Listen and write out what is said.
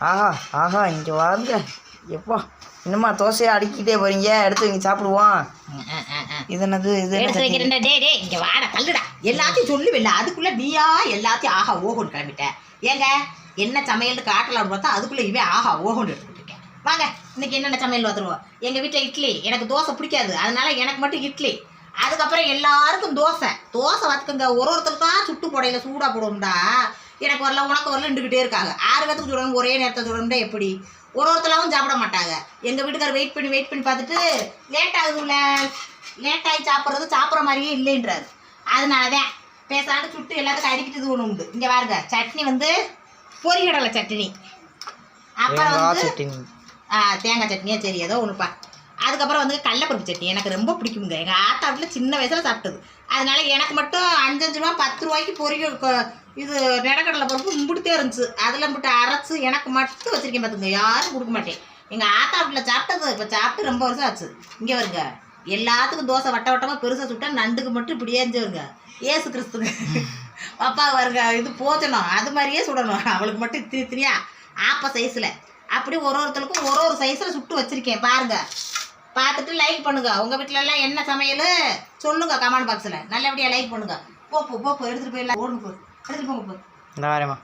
ஆஹா ஆஹா இங்கே வாங்க எப்போ இன்னுமா தோசையை அடிக்கிட்டே போகிறீங்க, எடுத்து இங்கே சாப்பிடுவோம். இது என்னது? இது எடுத்து வைக்கிறேன்டா. டே இங்கே வாடா தள்ளுடா. எல்லாத்தையும் சொல்லுவில்ல, அதுக்குள்ளே நீயா எல்லாத்தையும் ஆஹா ஓஹோன்னு கிளம்பிட்ட. ஏங்க என்ன சமையல் காட்டலாம்னு பார்த்தா அதுக்குள்ளே இவன் ஆஹா ஓஹோன்னு எடுத்துக்கிட்டு இருக்கேன். வாங்க இன்னைக்கு என்னென்ன சமையல் வந்துடுவோம். எங்கள் வீட்டில் இட்லி, எனக்கு தோசை பிடிக்காது, அதனால எனக்கு மட்டும் இட்லி. அதுக்கப்புறம் எல்லாருக்கும் தோசை பார்த்துக்கோங்க. ஒருத்தருக்கா சுட்டு போடையில சூடாக போடுவோம்டா. எனக்கு வரல உனக்கு வரல நின்றுக்கிட்டே இருக்காங்க. 6 பேத்துக்கு சுடணும், ஒரே நேரத்தை சுடணும்டா எப்படி? ஒருத்தலாவும் சாப்பிட மாட்டாங்க. எங்கள் வீட்டுக்காரர் வெயிட் பண்ணி பார்த்துட்டு லேட் ஆகுதுல்ல, லேட் ஆகி சாப்பிட்ற மாதிரியே இல்லைன்றாரு. அதனால தான் பேசாண்டு சுட்டு எல்லாத்துக்கும் அடிக்கிட்டு ஒன்று உண்டு. இங்கே பாருங்க, சட்னி வந்து பொரிகடலை சட்னி, அப்புறம் வந்து தேங்காய் சட்னியா, சரி ஏதோ ஒன்றுப்பா. அதுக்கப்புறம் வந்து கடலைப்பருப்பு சட்னி எனக்கு ரொம்ப பிடிக்குங்க. எங்கள் ஆத்தா வீட்டில் சின்ன வயசில் சாப்பிட்டது. அதனால எனக்கு மட்டும் 5 ரூபா 10 ரூபாய்க்கு இது நெடக்கடலை பருப்பு மும்பிட்டே இருந்துச்சு. அதில் மட்டும் அரைச்சி எனக்கு மட்டும் வச்சுருக்கேன் பார்த்துங்க, யாரும் கொடுக்க மாட்டேன். எங்கள் ஆத்தா வீட்டில் சாப்பிட்டது இப்போ சாப்பிட்டு ரொம்ப வருஷம் ஆச்சு. இங்கே வருங்க, எல்லாத்துக்கும் தோசை வட்டமாக பெருசாக சுட்டா நண்டுக்கு மட்டும் இப்படியே வருங்க. ஏசு கிறிஸ்துங்க அப்பா வருங்க, இது போச்சணும் அது மாதிரியே சுடணும். அவளுக்கு மட்டும் திரியா ஆப்ப சைஸில் அப்படி ஒருத்தருக்கும் ஒரு சைஸில் சுட்டு வச்சுருக்கேன். பாருங்கள், பார்த்துட்டு லைக் பண்ணுங்க. உங்கள் வீட்டிலலாம் என்ன சமையல் சொல்லுங்கள் கமெண்ட் பாக்ஸில். நல்லபடியாக லைக் பண்ணுங்கள். போ எடுத்துகிட்டு போயிடலாம். ஓடுங்க, எடுத்துகிட்டு போங்க. இந்த வரேம்மா.